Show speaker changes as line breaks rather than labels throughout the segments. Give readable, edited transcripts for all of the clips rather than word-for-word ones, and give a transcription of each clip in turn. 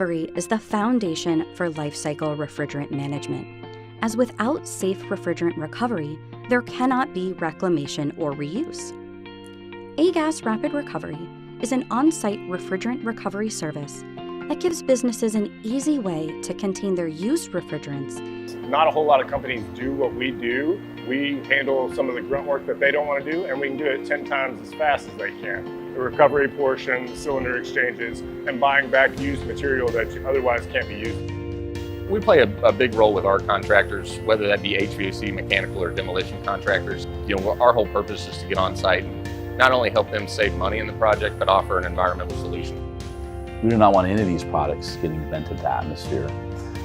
Recovery is the foundation for life cycle refrigerant management, as without safe refrigerant recovery, there cannot be reclamation or reuse. A-Gas Rapid Recovery is an on-site refrigerant recovery service that gives businesses an easy way to contain their used refrigerants.
Not a whole lot of companies do what we do. We handle some of the grunt work that they don't want to do, and we can do it 10 times as fast as they can. The recovery portion, cylinder exchanges, and buying back used material that otherwise can't be used.
We play a big role with our contractors, whether that be HVAC, mechanical, or demolition contractors. Our whole purpose is to get on site and not only help them save money in the project, but offer an environmental solution.
We do not want any of these products getting vented to atmosphere,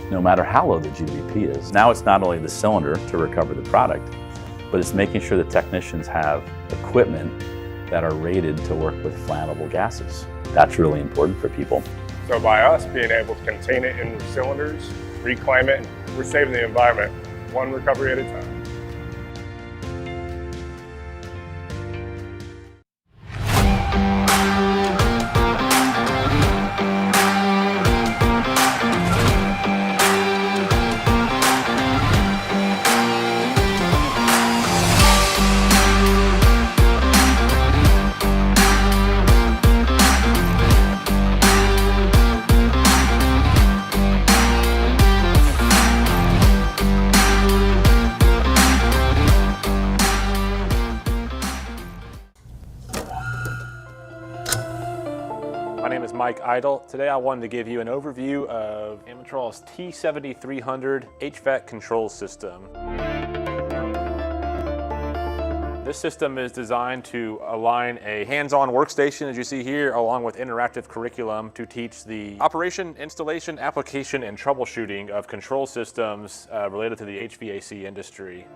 no matter how low the GWP is. Now it's not only the cylinder to recover the product, but it's making sure the technicians have equipment that are rated to work with flammable gases. That's really important for people.
So by us being able to contain it in cylinders, reclaim it, we're saving the environment one recovery at a time.
My name is Mike Idle. Today I wanted to give you an overview of Amatrol's T7300 HVAC control system. This system is designed to align a hands-on workstation, as you see here, along with interactive curriculum to teach the operation, installation, application, and troubleshooting of control systems related to the HVAC industry.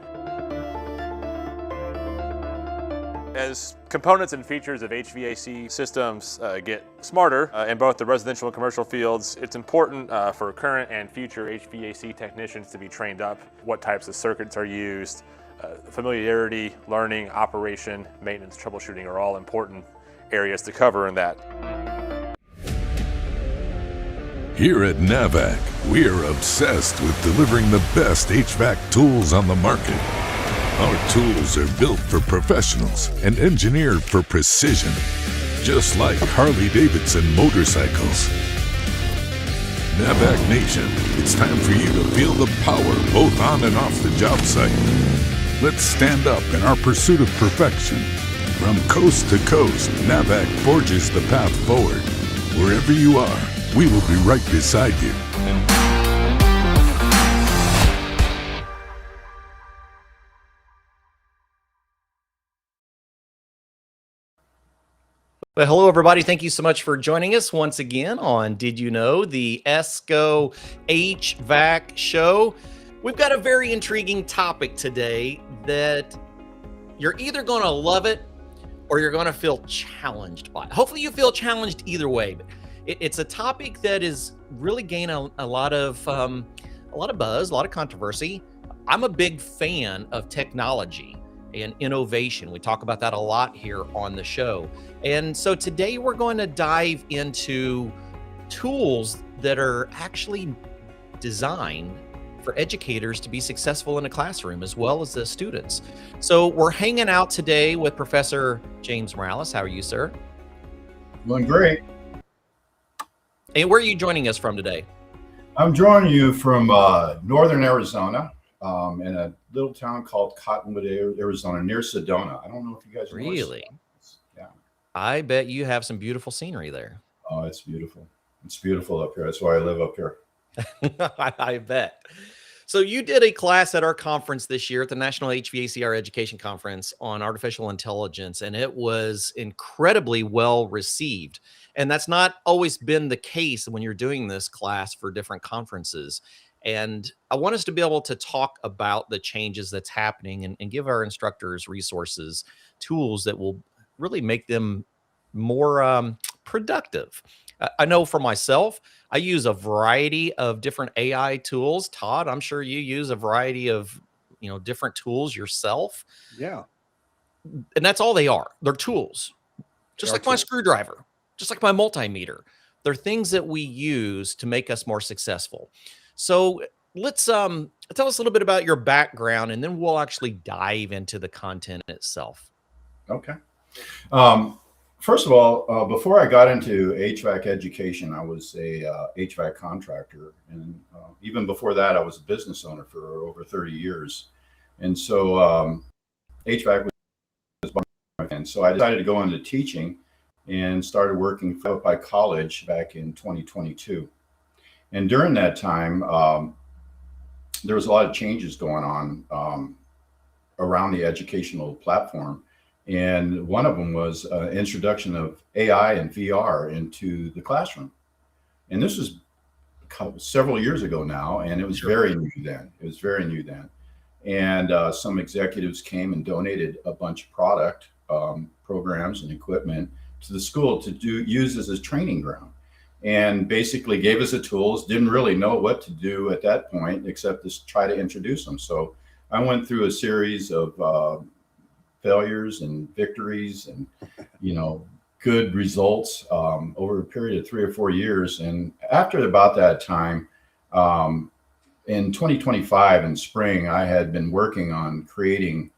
As components and features of HVAC systems get smarter in both the residential and commercial fields, it's important for current and future HVAC technicians to be trained up. What types of circuits are used, familiarity, learning, operation, maintenance, troubleshooting are all important areas to cover in that.
Here at NAVAC, we are obsessed with delivering the best HVAC tools on the market. Our tools are built for professionals and engineered for precision, just like Harley-Davidson motorcycles. NAVAC Nation, it's time for you to feel the power both on and off the job site. Let's stand up in our pursuit of perfection. From coast to coast, NAVAC forges the path forward. Wherever you are, we will be right beside you.
Well, hello, everybody. Thank you so much for joining us once again on Did You Know, the ESCO HVAC show. We've got a very intriguing topic today that you're either going to love it or you're going to feel challenged by it. Hopefully you feel challenged either way. But it's a topic that is really gaining a lot of buzz, a lot of controversy. I'm a big fan of technology and innovation. We talk about that a lot here on the show. And so today we're going to dive into tools that are actually designed for educators to be successful in a classroom as well as the students. So we're hanging out today with Professor James Morales. How are you, sir?
Doing great.
And where are you joining us from today?
I'm joining you from northern Arizona, in a little town called Cottonwood, Arizona, near Sedona. I don't know if you guys know.
Really?
Yeah.
I bet you have some beautiful scenery there.
Oh, it's beautiful. It's beautiful up here. That's why I live up here.
I bet. So you did a class at our conference this year at the National HVACR Education Conference on artificial intelligence, and it was incredibly well received. And that's not always been the case when you're doing this class for different conferences. And I want us to be able to talk about the changes that's happening and give our instructors resources, tools that will really make them more productive. I know for myself, I use a variety of different AI tools. Todd, I'm sure you use a variety of, different tools yourself.
Yeah.
And that's all they are. They're tools, just like my screwdriver, just like my multimeter. They're things that we use to make us more successful. So let's tell us a little bit about your background, and then we'll actually dive into the content itself.
Okay. Um, First of all, before I got into HVAC education, I was a HVAC contractor, and even before that, I was a business owner for over 30 years. And so HVAC was my thing. So I decided to go into teaching and started working for by college back in 2022. And during that time, there was a lot of changes going on around the educational platform. And one of them was introduction of AI and VR into the classroom. And this was several years ago now, and it was very new then. It was very new then. And some executives came and donated a bunch of product, programs and equipment to the school to use as a training ground, and basically gave us the tools. Didn't really know what to do at that point except to try to introduce them. So I went through a series of failures and victories and, good results over a period of 3 or 4 years. And after about that time, in 2025 in spring, I had been working on creating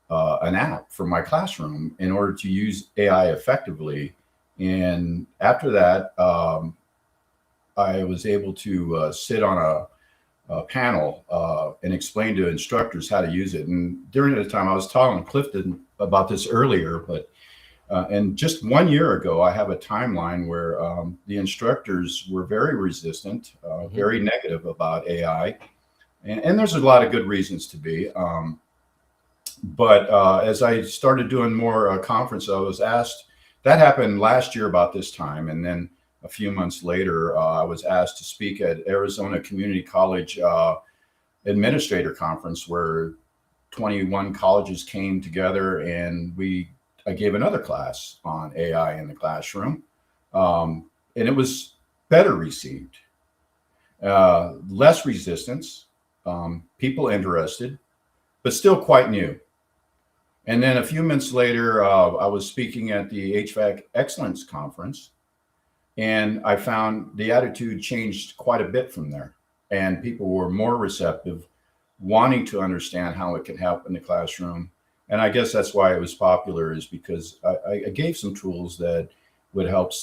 an app for my classroom in order to use AI effectively. And after that, I was able to sit on a panel and explain to instructors how to use it. And during the time, I was telling Clifton about this earlier, but and just 1 year ago, I have a timeline where the instructors were very resistant, very negative about AI. And there's a lot of good reasons to be. But as I started doing more conference, I was asked, that happened last year about this time. And then a few months later, I was asked to speak at Arizona Community College Administrator Conference, where 21 colleges came together, and I gave another class on AI in the classroom. And it was better received, less resistance, people interested, but still quite new. And then a few months later, I was speaking at the HVAC Excellence Conference, and I found the attitude changed quite a bit from there. And people were more receptive, wanting to understand how it can help in the classroom. And I guess that's why it was popular, is because I gave some tools that would help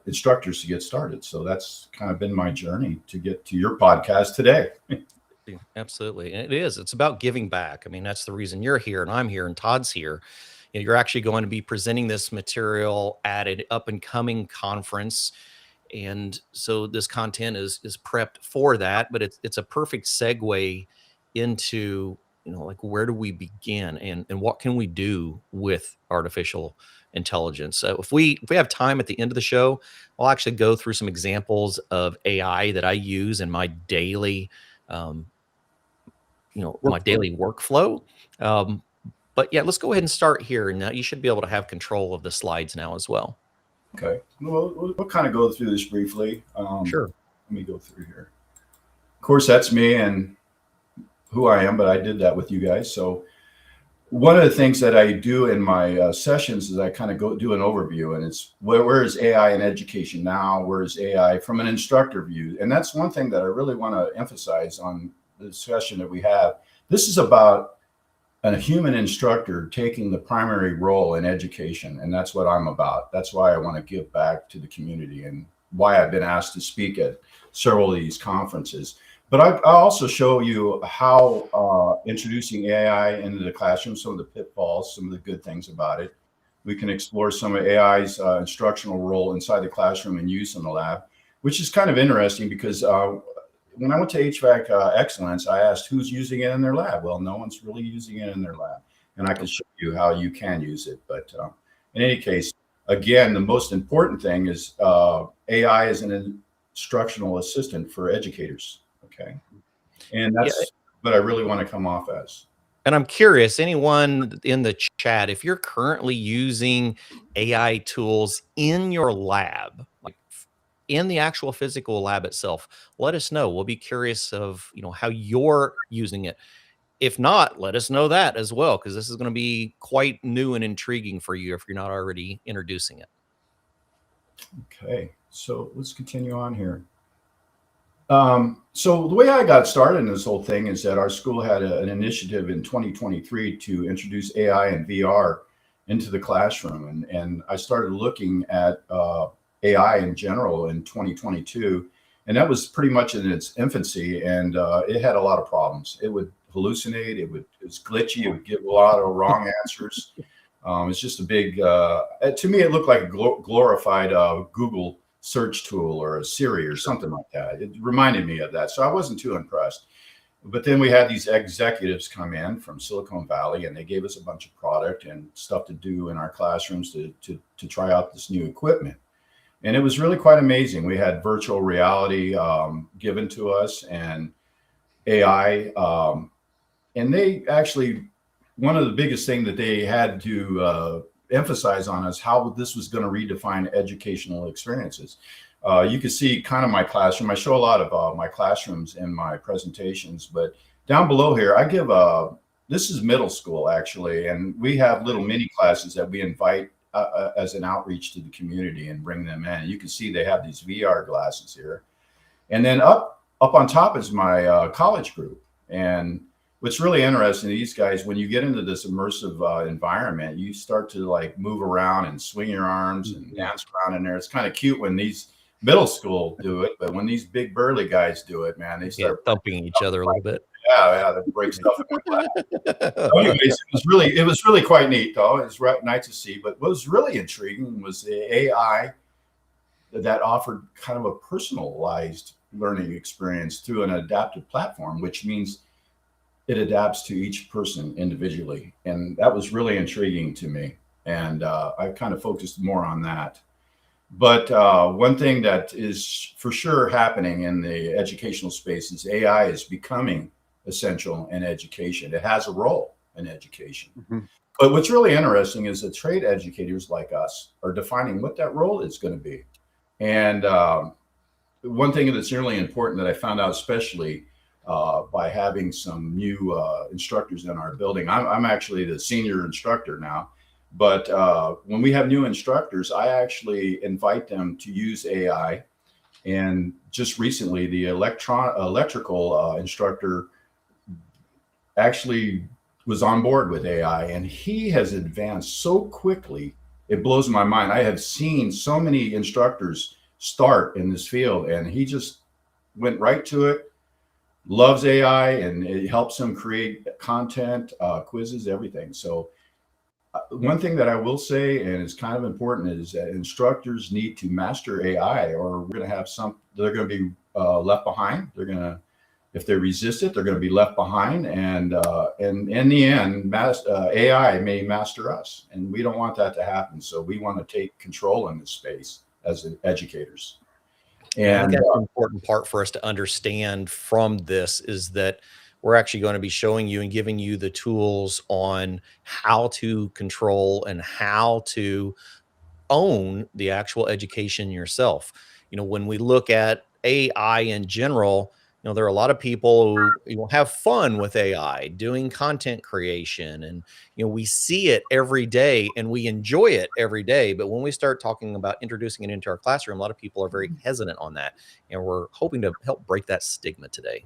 instructors to get started. So that's kind of been my journey to get to your podcast today.
Absolutely. And it is. It's about giving back. I mean, that's the reason you're here and I'm here and Todd's here. You're actually going to be presenting this material at an up and coming conference. And so this content is prepped for that, but it's a perfect segue into, like, where do we begin and what can we do with artificial intelligence? So if we have time at the end of the show, I'll actually go through some examples of AI that I use in my daily my daily workflow. But yeah, let's go ahead and start here. And now you should be able to have control of the slides now as well.
Okay. Well, we'll kind of go through this briefly.
Sure.
Let me go through here. Of course, that's me and who I am, but I did that with you guys. So one of the things that I do in my sessions is I kind of do an overview, and it's where is AI in education now? Where is AI from an instructor view? And that's one thing that I really want to emphasize on the discussion that we have. This is about a human instructor taking the primary role in education, and that's what I'm about. That's why I want to give back to the community and why I've been asked to speak at several of these conferences. But I'll also show you how introducing AI into the classroom, some of the pitfalls, some of the good things about it. We can explore some of AI's instructional role inside the classroom and use in the lab, which is kind of interesting because when I went to HVAC Excellence, I asked who's using it in their lab. Well, no one's really using it in their lab. And I can show you how you can use it. But in any case, again, the most important thing is AI is an instructional assistant for educators. Okay. And that's what I really want to come off as.
And I'm curious, anyone in the chat, if you're currently using AI tools in your lab, like in the actual physical lab itself, let us know. We'll be curious of, how you're using it. If not, let us know that as well, because this is going to be quite new and intriguing for you if you're not already introducing it.
Okay. So let's continue on here. So the way I got started in this whole thing is that our school had an initiative in 2023 to introduce AI and VR into the classroom. And I started looking at AI in general in 2022. And that was pretty much in its infancy. And it had a lot of problems. It would hallucinate. It was glitchy. It would give a lot of wrong answers. It's just a big, to me, it looked like a glorified Google search tool or a Siri or something like that. It reminded me of that. So I wasn't too impressed. But then we had these executives come in from Silicon Valley, and they gave us a bunch of product and stuff to do in our classrooms to try out this new equipment. And it was really quite amazing. We had virtual reality given to us and AI. And they actually, one of the biggest things that they had to emphasize on us how this was going to redefine educational experiences. You can see kind of my classroom. I show a lot of my classrooms in my presentations, but down below here, I give this is middle school actually, and we have little mini classes that we invite as an outreach to the community and bring them in. You can see they have these VR glasses here. And then up on top is my college group. And what's really interesting, these guys, when you get into this immersive environment, you start to like move around and swing your arms and dance around in there. It's kind of cute when these middle school do it, but when these big burly guys do it, man, they start
thumping each other a little bit.
Yeah, they break stuff in my class. So anyways, it was really quite neat, though. It was nice to see. But what was really intriguing was the AI that offered kind of a personalized learning experience through an adaptive platform, which means it adapts to each person individually. And that was really intriguing to me. And I kind of focused more on that. But one thing that is for sure happening in the educational space is AI is becoming essential in education. It has a role in education. Mm-hmm. But what's really interesting is that trade educators like us are defining what that role is going to be. And one thing that's really important that I found out, especially by having some new instructors in our building. I'm actually the senior instructor now, but when we have new instructors, I actually invite them to use AI. And just recently, the electrical instructor actually was on board with AI, and he has advanced so quickly, it blows my mind. I have seen so many instructors start in this field, and he just went right to it. Loves AI, and it helps him create content, quizzes, everything. So one thing that I will say, and it's kind of important, is that instructors need to master AI, or we're going to have they're going to be left behind. If they resist it, they're going to be left behind. And in the end, AI may master us, and we don't want that to happen. So we want to take control in this space as educators. And
that's an important part for us to understand from this is that we're actually going to be showing you and giving you the tools on how to control and how to own the actual education yourself. You know, when we look at AI in general, you know, there are a lot of people who have fun with AI, doing content creation, and you know, we see it every day and we enjoy it every day. But when we start talking about introducing it into our classroom, a lot of people are very hesitant on that, and we're hoping to help break that stigma today.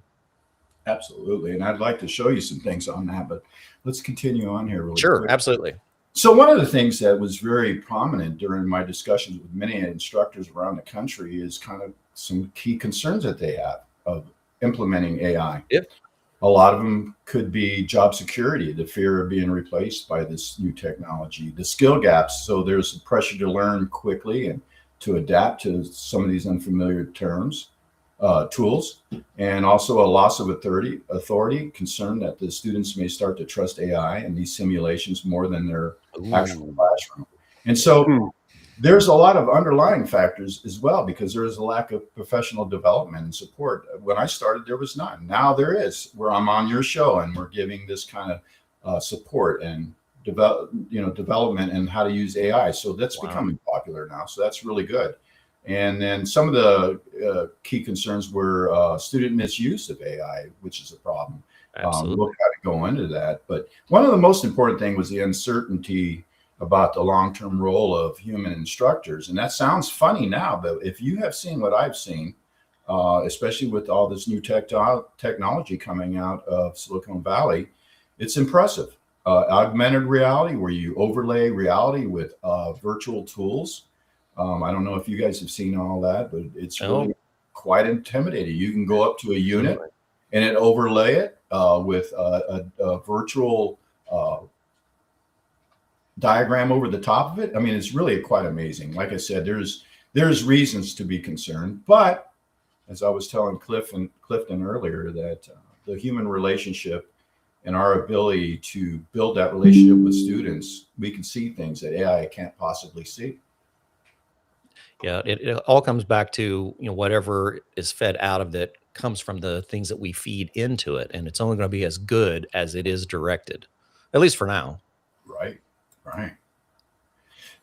Absolutely, and I'd like to show you some things on that, but let's continue on here really
Sure,
quick.
absolutely.
So one of the things that was very prominent during my discussions with many instructors around the country is kind of some key concerns that they have of implementing AI.
Yep.
A lot of them could be job security, the fear of being replaced by this new technology, the skill gaps. So there's a pressure to learn quickly and to adapt to some of these unfamiliar tools, and also a loss of authority, concern that the students may start to trust AI and these simulations more than their actual classroom. And so there's a lot of underlying factors as well, because there is a lack of professional development and support. When I started, there was none. Now there is, where I'm on your show and we're giving this kind of support and development and how to use AI. So that's becoming popular now. So that's really good. And then some of the key concerns were student misuse of AI, which is a problem. We'll kind of go into that. But one of the most important things was the uncertainty about the long-term role of human instructors. And that sounds funny now, but if you have seen what I've seen, especially with all this new technology coming out of Silicon Valley, it's impressive. Augmented reality, where you overlay reality with virtual tools. I don't know if you guys have seen all that, but it's really quite intimidating. You can go up to a unit and it overlay it with a virtual diagram over the top of it. I mean, it's really quite amazing. Like I said, there's reasons to be concerned, but as I was telling Clifton earlier, that the human relationship and our ability to build that relationship with students, we can see things that AI can't possibly see.
Yeah, it all comes back to, whatever is fed out of it comes from the things that we feed into it, and it's only going to be as good as it is directed, at least for now.
Right.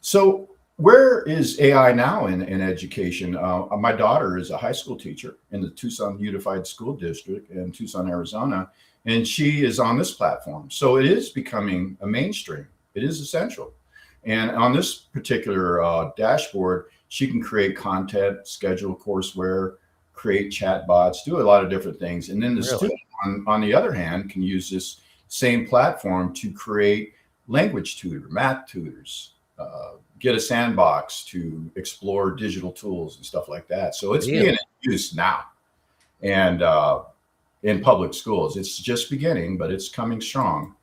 So where is AI now in education? My daughter is a high school teacher in the Tucson Unified School District in Tucson, Arizona, and she is on this platform. So it is becoming a mainstream. It is essential. And on this particular dashboard, she can create content, schedule courseware, create chatbots, do a lot of different things. And then the student, on the other hand, can use this same platform to create language tutor, math tutors, get a sandbox to explore digital tools and stuff like that. So it's being used now, and in public schools, it's just beginning, but it's coming strong.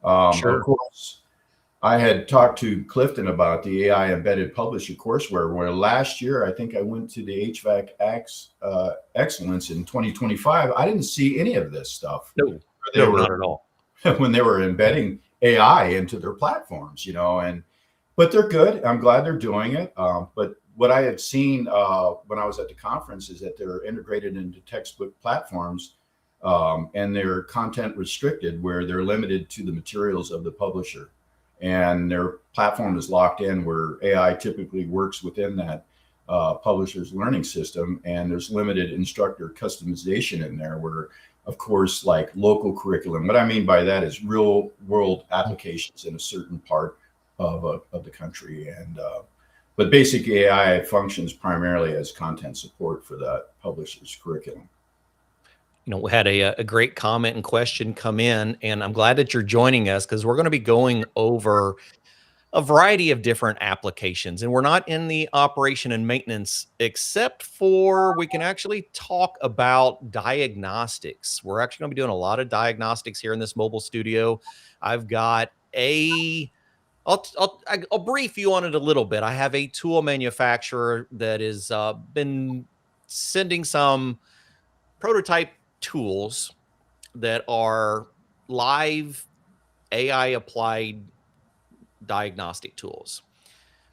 Of course, I had talked to Clifton about the AI embedded publisher courseware, where last year I think I went to the HVAC Excellence in 2025. I didn't see any of this stuff.
No, not at all.
When they were embedding AI into their platforms, but they're good. I'm glad they're doing it. But what I had seen when I was at the conference is that they're integrated into textbook platforms, and they're content restricted, where they're limited to the materials of the publisher, and their platform is locked in, where AI typically works within that publisher's learning system, and there's limited instructor customization in there, where, of course, like local curriculum. What I mean by that is real world applications in a certain part of the country. And but basic AI functions primarily as content support for that publisher's curriculum.
We had a great comment and question come in, and I'm glad that you're joining us, because we're going to be going over a variety of different applications, and we're not in the operation and maintenance, except for we can actually talk about diagnostics. We're actually going to be doing a lot of diagnostics here in this mobile studio. I've got I'll brief you on it a little bit. I have a tool manufacturer that has been sending some prototype tools that are live AI applied diagnostic tools.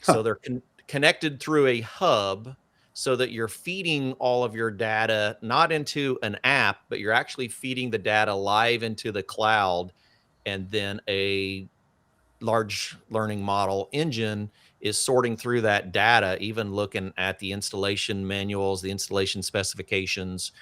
So they're connected through a hub, so that you're feeding all of your data not into an app, but you're actually feeding the data live into the cloud, and then a large learning model engine is sorting through that data, even looking at the installation manuals, the installation specifications,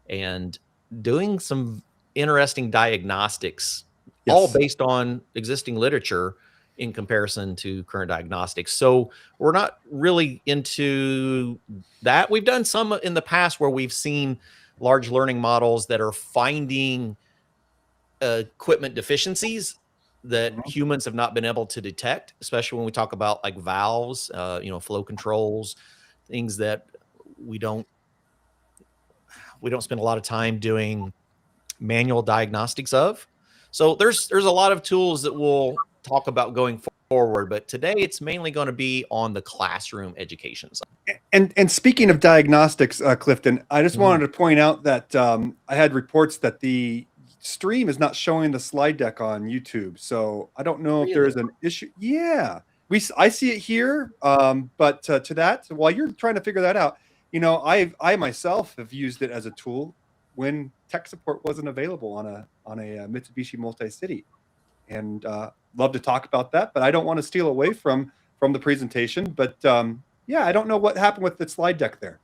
and doing some interesting diagnostics, all based on existing literature in comparison to current diagnostics. So we're not really into that. We've done some in the past where we've seen large learning models that are finding equipment deficiencies that humans have not been able to detect, especially when we talk about like valves, flow controls, things that we don't spend a lot of time doing manual diagnostics of. So there's a lot of tools that we'll talk about going forward, but today it's mainly going to be on the classroom education side.
And speaking of diagnostics, Clifton, I just wanted to point out that I had reports that the stream is not showing the slide deck on YouTube, so I don't know if there is an issue. Yeah, I see it here, but to that, while you're trying to figure that out, I myself have used it as a tool when tech support wasn't available on a Mitsubishi Multi-City, and love to talk about that, but I don't want to steal away from the presentation. But yeah, I don't know what happened with the slide deck there.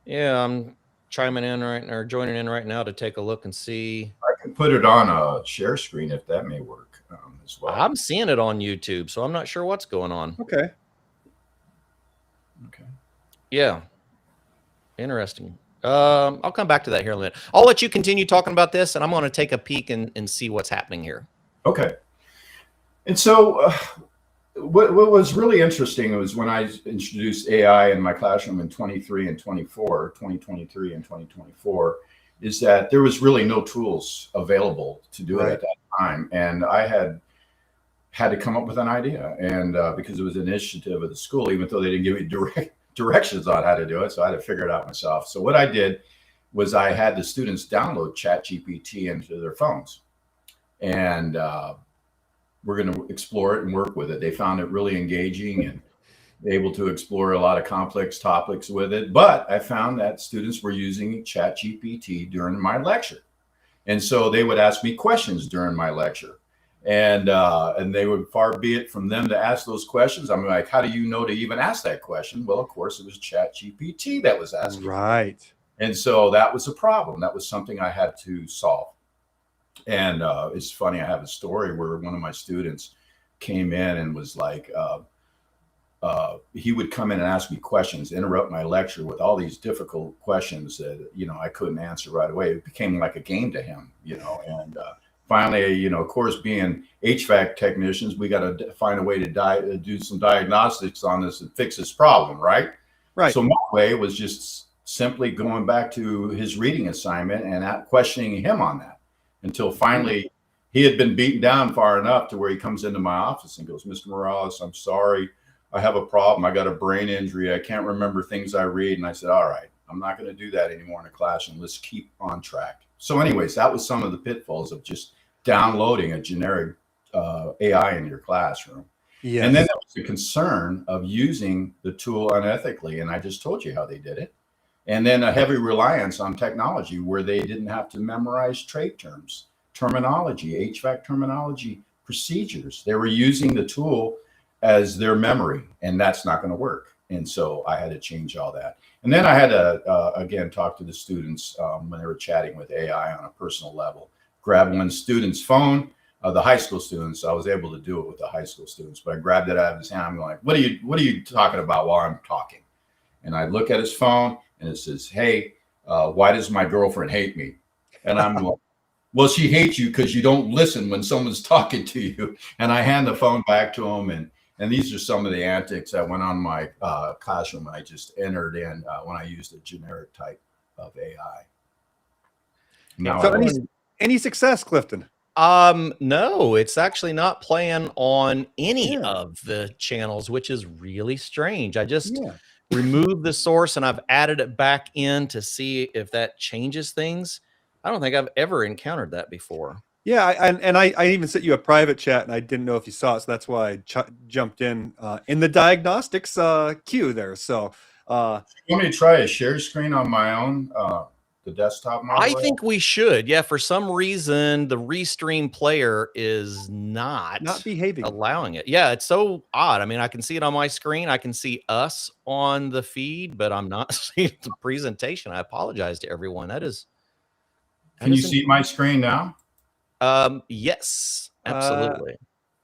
Yeah, I'm chiming in joining in right now to take a look and see.
I can put it on a share screen if that may work. as well.
I'm seeing it on YouTube, so I'm not sure what's going on.
Okay.
Okay.
Yeah. Interesting. I'll come back to that here in a minute. I'll let you continue talking about this, and I'm going to take a peek and see what's happening here.
Okay. And so what was really interesting was when I introduced AI in my classroom in 2023 and 2024, is that there was really no tools available to do it at that time. And I had to come up with an idea. And because it was an initiative of the school, even though they didn't give me directions on how to do it, so I had to figure it out myself. So what I did was I had the students download ChatGPT into their phones. And we're going to explore it and work with it. They found it really engaging and able to explore a lot of complex topics with it. But I found that students were using ChatGPT during my lecture. And so they would ask me questions during my lecture. And they would, far be it from them to ask those questions. I'm like, how do you know to even ask that question? Well, of course, it was ChatGPT that was asking.
Right.
And so that was a problem. That was something I had to solve. And it's funny, I have a story where one of my students came in and was like, he would come in and ask me questions, interrupt my lecture with all these difficult questions that, I couldn't answer right away. It became like a game to him, and finally, of course, being HVAC technicians, we got to find a way to do some diagnostics on this and fix this problem, right?
Right.
So my way was just simply going back to his reading assignment and questioning him on that. Until finally he had been beaten down far enough to where he comes into my office and goes, Mr. Morales, I'm sorry. I have a problem. I got a brain injury. I can't remember things I read. And I said, all right, I'm not going to do that anymore in a classroom. Let's keep on track. So anyways, that was some of the pitfalls of just downloading a generic AI in your classroom.
Yes.
And then there was the concern of using the tool unethically. And I just told you how they did it. And then a heavy reliance on technology where they didn't have to memorize trade terms, terminology, HVAC terminology, procedures. They were using the tool as their memory, and that's not going to work. And so I had to change all that. And then I had to, again, talk to the students when they were chatting with AI on a personal level. Grab one student's phone, the high school students. I was able to do it with the high school students, but I grabbed it out of his hand. I'm like, what are you talking about while I'm talking? And I look at his phone, and it says, hey, why does my girlfriend hate me? And I'm like, well, she hates you because you don't listen when someone's talking to you. And I hand the phone back to him. And these are some of the antics that went on my classroom. I just entered in when I used a generic type of AI. Now,
So any success, Clifton?
No, it's actually not playing on any of the channels, which is really strange. I just removed the source and I've added it back in to see if that changes things. I don't think I've ever encountered that before.
Yeah, I even sent you a private chat and I didn't know if you saw it, so that's why I jumped in the diagnostics queue there. So
you want me to try a share screen on my own, the desktop model?
I think we should. Yeah, for some reason, the Restream player is not
behaving,
allowing it. Yeah, it's so odd. I mean, I can see it on my screen. I can see us on the feed, but I'm not seeing the presentation. I apologize to everyone.
Can you see my screen now?
Yes, absolutely.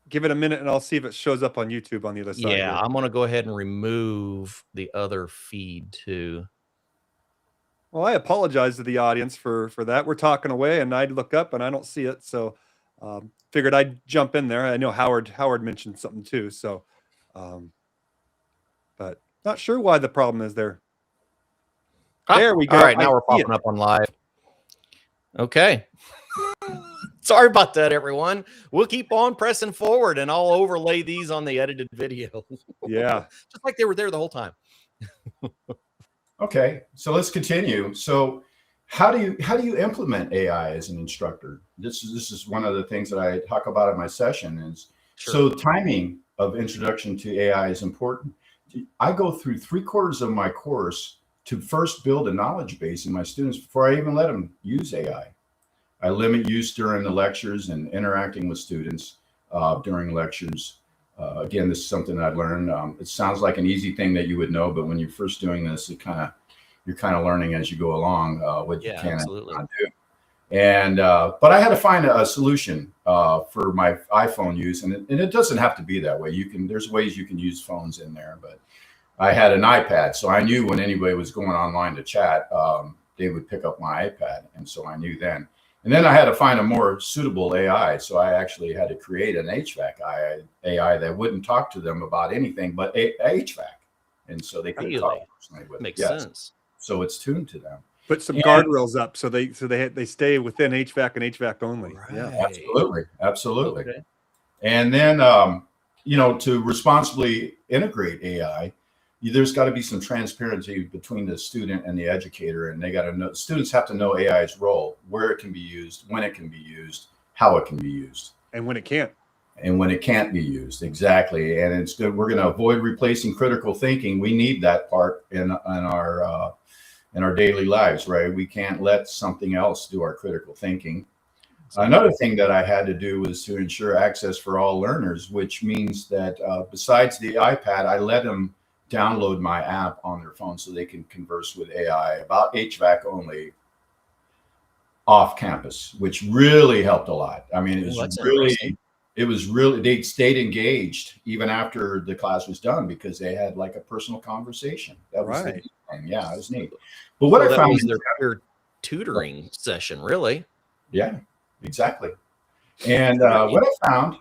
Give it a minute and I'll see if it shows up on YouTube on the other side.
Yeah, I'm going to go ahead and remove the other feed too.
Well, I apologize to the audience for that. We're talking away and I'd look up and I don't see it. So figured I'd jump in there. I know Howard mentioned something too. So, but not sure why the problem is there. There we go.
All right, now we're popping up on live. Okay. Sorry about that, everyone. We'll keep on pressing forward and I'll overlay these on the edited video.
Yeah.
Just like they were there the whole time.
Okay, so let's continue. So how do you implement AI as an instructor? This is one of the things that I talk about in my session is so timing of introduction to AI is important. I go through 3/4 of my course to first build a knowledge base in my students before I even let them use AI. I limit use during the lectures and interacting with students during lectures. Again, this is something I learned. It sounds like an easy thing that you would know, but when you're first doing this, you're kind of learning as you go along what you can and not do. And but I had to find a solution for my iPhone use, and it doesn't have to be that way. There's ways you can use phones in there, but I had an iPad, so I knew when anybody was going online to chat, they would pick up my iPad, and so I knew then. And then I had to find a more suitable AI, so I actually had to create an HVAC AI that wouldn't talk to them about anything but HVAC, and so they could talk personally with it.
Makes sense.
So it's tuned to them.
Put some guardrails up so they stay within HVAC and HVAC only.
Right.
Yeah, absolutely.
Okay.
And then to responsibly integrate AI, there's got to be some transparency between the student and the educator, and they got to know. Students have to know AI's role, where it can be used, when it can be used, how it can be used,
and when it can't.
And when it can't be used, exactly. And it's good. We're going to avoid replacing critical thinking. We need that part in our daily lives, right? We can't let something else do our critical thinking. Another thing that I had to do was to ensure access for all learners, which means that besides the iPad, I let them download my app on their phone so they can converse with AI about HVAC only off campus, which really helped a lot. I mean, it was really, they stayed engaged even after the class was done because they had like a personal conversation. That was the neat thing. Yeah, it was neat. But what I found
was their tutoring session, really.
Yeah, exactly. And what I found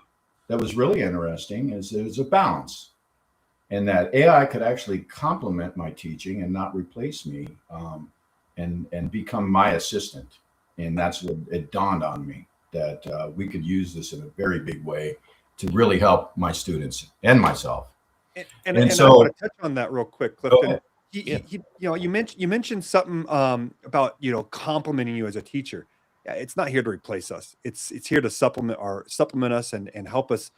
that was really interesting is there's a balance, and that AI could actually complement my teaching and not replace me, and become my assistant. And that's what it dawned on me, that we could use this in a very big way to really help my students and myself.
And so I want to touch on that real quick, Clifton. You mentioned something about complimenting you as a teacher. Yeah, it's not here to replace us. It's here to supplement us and help us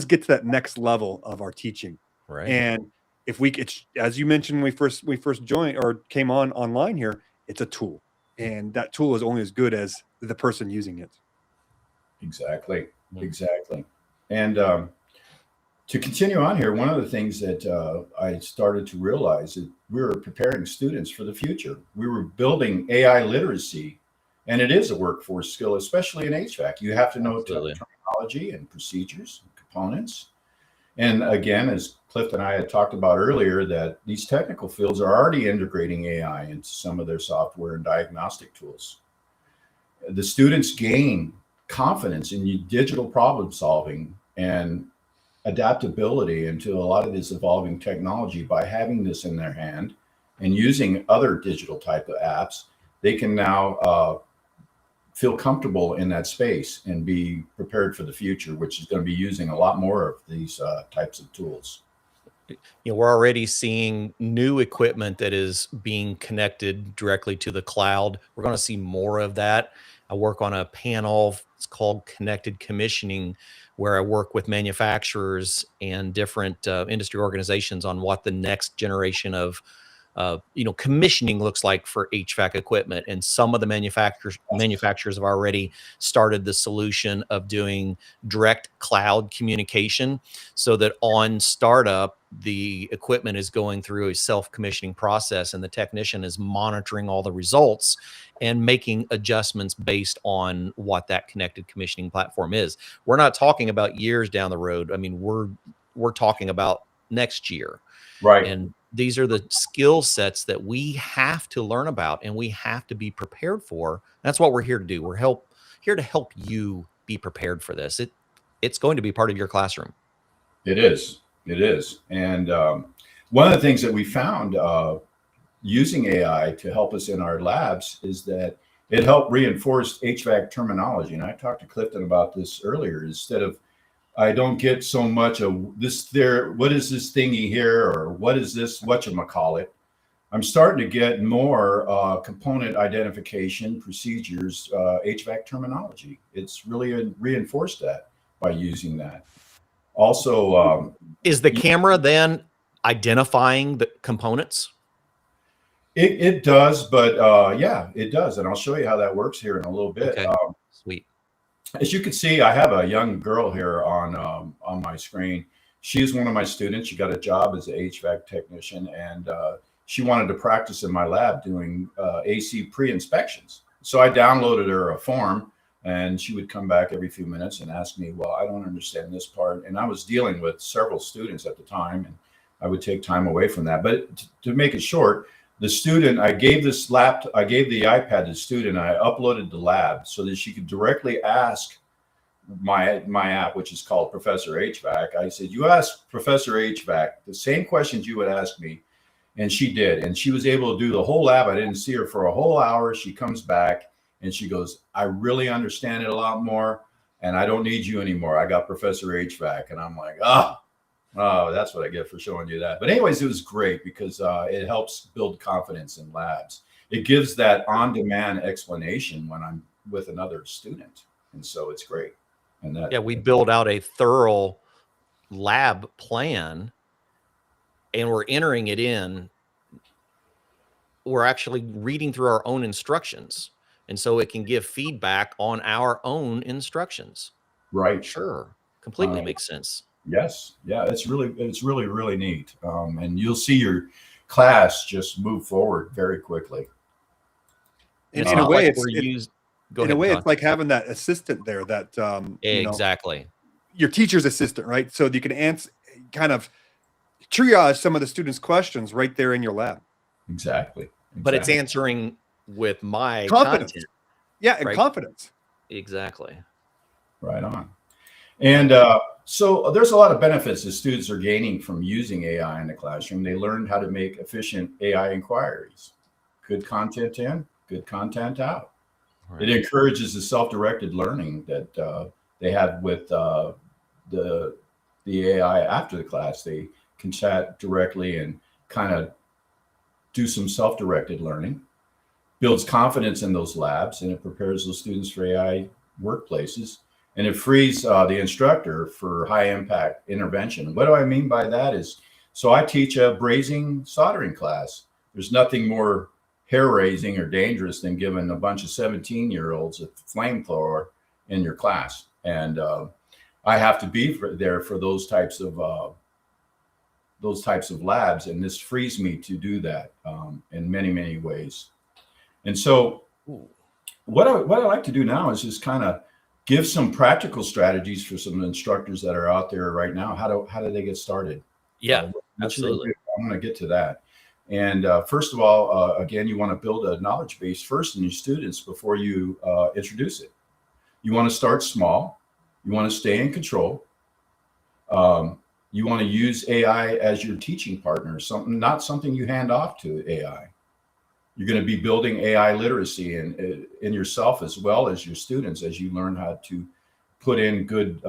get to that next level of our teaching.
Right.
And if it's as you mentioned when we first joined or came online here, it's a tool, and that tool is only as good as the person using it.
Exactly. And to continue on here, one of the things that I started to realize is we were preparing students for the future. We were building AI literacy, and it is a workforce skill, especially in HVAC. You have to know terminology and procedures and components. And again, as Clift and I had talked about earlier, that these technical fields are already integrating AI into some of their software and diagnostic tools. The students gain confidence in digital problem solving and adaptability into a lot of this evolving technology by having this in their hand and using other digital type of apps. They can now feel comfortable in that space and be prepared for the future, which is going to be using a lot more of these types of tools.
We're already seeing new equipment that is being connected directly to the cloud. We're going to see more of that. I work on a panel, it's called Connected Commissioning, where I work with manufacturers and different industry organizations on what the next generation of commissioning looks like for HVAC equipment. And some of the manufacturers have already started the solution of doing direct cloud communication, so that on startup, the equipment is going through a self-commissioning process, and the technician is monitoring all the results and making adjustments based on what that connected commissioning platform is. We're not talking about years down the road. I mean, we're talking about next year.
Right.
And these are the skill sets that we have to learn about and we have to be prepared for. That's what we're here to do. We're here to help you be prepared for this. It's going to be part of your classroom.
It is. And one of the things that we found using AI to help us in our labs is that it helped reinforce HVAC terminology. And I talked to Clifton about this earlier. Instead of, I don't get so much of this there, what is this thingy here, or what is this, whatchamacallit? I'm starting to get more component identification, procedures, HVAC terminology. It's really reinforced that by using that. Also,
is the camera then identifying the components?
It does, but yeah, it does. And I'll show you how that works here in a little bit.
Okay. Sweet.
As you can see, I have a young girl here on my screen. She's one of my students. She got a job as an HVAC technician, and she wanted to practice in my lab doing AC pre-inspections. So I downloaded her a form, and she would come back every few minutes and ask me, well, I don't understand this part. And I was dealing with several students at the time, and I would take time away from that. But to make it short, the student, I gave the iPad to the student, I uploaded the lab so that she could directly ask my app, which is called Professor HVAC. I said, you ask Professor HVAC the same questions you would ask me. And she did. And she was able to do the whole lab. I didn't see her for a whole hour. She comes back and she goes, I really understand it a lot more, and I don't need you anymore. I got Professor HVAC. And I'm like, oh, that's what I get for showing you that. But anyways, it was great because it helps build confidence in labs. It gives that on-demand explanation when I'm with another student. And so it's great. And that,
yeah, we build out a thorough lab plan, and we're entering it in. We're actually reading through our own instructions, and so it can give feedback on our own instructions.
right.
Sure, completely makes sense.
Yes. Yeah. It's really neat. And you'll see your class just move forward very quickly.
And
It's
in a
not
way,
like
it's
we're used. Go
in a
ahead,
way,
Don.
it's like having that assistant there that you know,
Exactly.
your teacher's assistant, right? So you can answer, kind of triage some of the students' questions right there in your lab.
Exactly.
But it's answering with my
Confidence.
content.
Yeah, and
Right.
confidence.
Exactly.
Right on. And so there's a lot of benefits that students are gaining from using AI in the classroom. They learn how to make efficient AI inquiries. Good content in, good content out.
Right.
It encourages the self-directed learning that they have with the AI after the class. They can chat directly and kind of do some self-directed learning. Builds confidence in those labs, and it prepares those students for AI workplaces. And it frees the instructor for high impact intervention. What do I mean by that is, so I teach a brazing soldering class. There's nothing more hair raising or dangerous than giving a bunch of 17-year-olds a flamethrower in your class. And I have to be there for those types of labs. And this frees me to do that in many, many ways. And so what I like to do now is just kind of give some practical strategies for some instructors that are out there right now. How do they get started?
Yeah,
That's
absolutely.
I'm going to get to that. And first of all, again, you want to build a knowledge base first in your students before you introduce it. You want to start small. You want to stay in control. You want to use AI as your teaching partner, not something you hand off to AI. You're going to be building AI literacy in yourself as well as your students as you learn how to put in good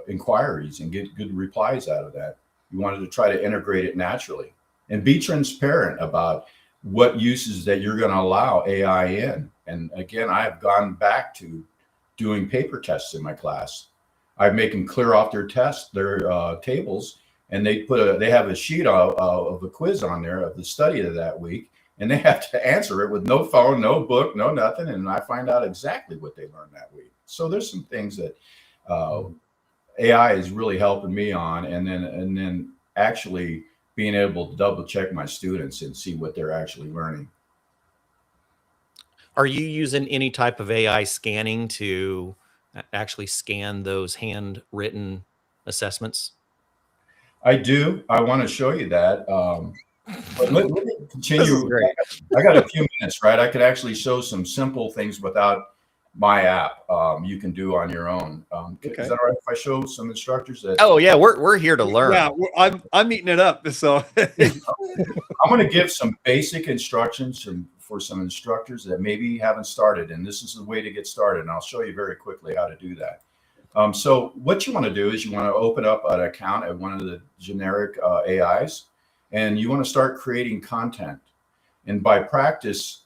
inquiries and get good replies out of that. You wanted to try to integrate it naturally and be transparent about what uses that you're going to allow AI in. And again, I have gone back to doing paper tests in my class. I make them clear off their tables, and they have a sheet of a quiz on there of the study of that week. And they have to answer it with no phone, no book, no nothing. And I find out exactly what they learned that week. So there's some things that AI is really helping me on. And then actually being able to double check my students and see what they're actually learning.
Are you using any type of AI scanning to actually scan those handwritten assessments?
I do. I want to show you that. But let me continue.
This is great.
I got a few minutes, right? I could actually show some simple things without my app. You can do on your own.
Okay.
Is that all right if I show some instructors that?
Oh yeah, we're here to learn.
Yeah, I'm eating it up. So
I'm going to give some basic instructions for some instructors that maybe haven't started, and this is the way to get started. And I'll show you very quickly how to do that. So what you want to do is you want to open up an account at one of the generic AIs. And you want to start creating content. And by practicing,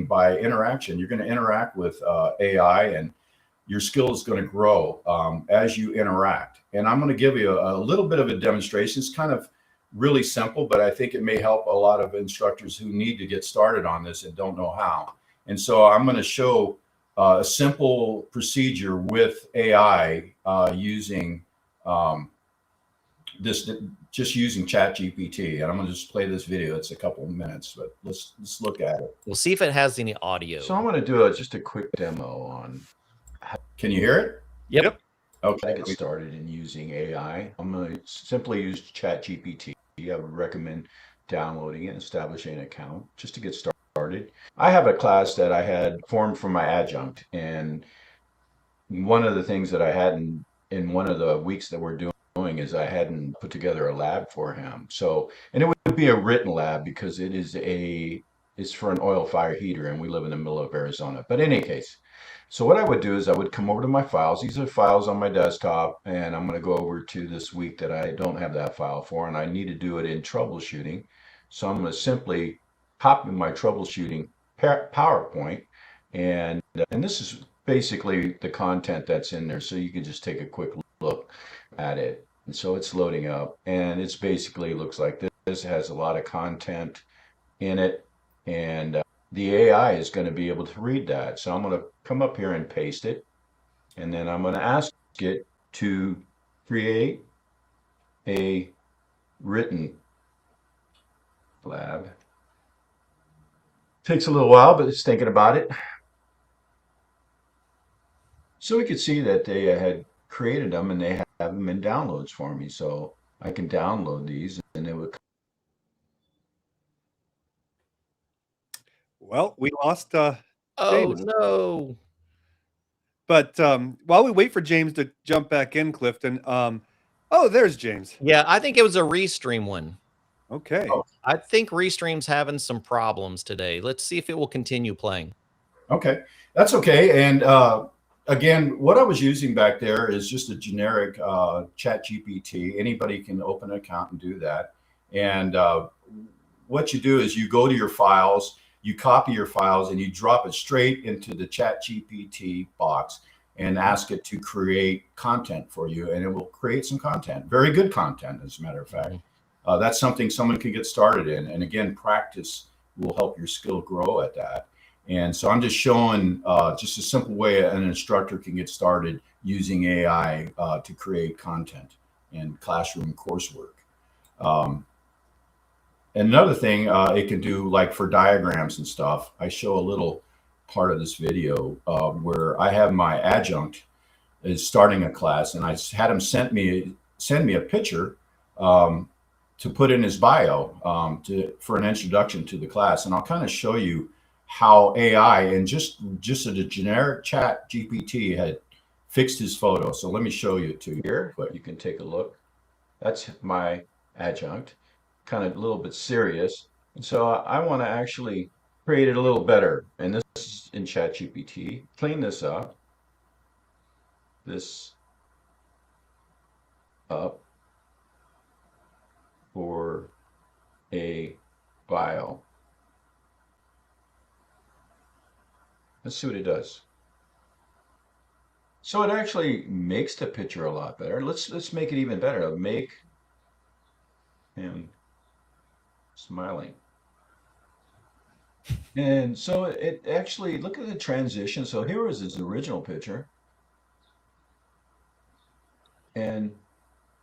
by interaction, you're going to interact with AI, and your skill is going to grow as you interact. And I'm going to give you a little bit of a demonstration. It's kind of really simple, but I think it may help a lot of instructors who need to get started on this and don't know how. And so I'm going to show a simple procedure with AI using this just using ChatGPT. And I'm going to just play this video. It's a couple of minutes, but let's look at it.
We'll see if it has any audio.
So I'm going to do just a quick demo on.
Can you hear it?
Yep.
Okay.
Get started in using AI. I'm going to simply use ChatGPT. I would recommend downloading it and establishing an account just to get started. I have a class that I had formed for my adjunct, and one of the things that I hadn't in one of the weeks that we're doing is I hadn't put together a lab for him. So, and it would be a written lab because it's for an oil fire heater, and we live in the middle of Arizona. But in any case, so what I would do is I would come over to my files. These are files on my desktop, and I'm going to go over to this week that I don't have that file for, and I need to do it in troubleshooting. So I'm going to simply pop in my troubleshooting PowerPoint, and this is basically the content that's in there. So you can just take a quick look at it. And so it's loading up, and it's basically looks like this. This has a lot of content in it, and the AI is going to be able to read that. So I'm going to come up here and paste it, and then I'm going to ask it to create a written lab. Takes a little while, but it's thinking about it. So we could see that they had created them, and they have them in downloads for me. So I can download these, and it would.
Well, we lost
Oh
James.
no.
But while we wait for James to jump back in, Clifton, oh, there's James.
Yeah, I think it was a Restream one.
Okay.
Oh.
I think Restream's having some problems today. Let's see if it will continue playing.
Okay, that's okay. And again, what I was using back there is just a generic ChatGPT. Anybody can open an account and do that. And what you do is you go to your files, you copy your files, and you drop it straight into the ChatGPT box and ask it to create content for you, and it will create some content, very good content, as a matter of fact. That's something someone can get started in. And again, practice will help your skill grow at that. And so I'm just showing just a simple way an instructor can get started using AI to create content and classroom coursework. And another thing it can do, like for diagrams and stuff, I show a little part of this video where I have my adjunct is starting a class, and I had him send me a picture to put in his bio for an introduction to the class. And I'll kind of show you how AI and just a generic chat GPT had fixed his photo. So let me show you to here, but you can take a look. That's my adjunct, kind of a little bit serious. And so I want to actually create it a little better. And this is in ChatGPT. Clean this up. This up for a bio. Let's see what it does. So it actually makes the picture a lot better. Let's make it even better. Make him smiling. And so it actually, look at the transition. So here was his original picture. And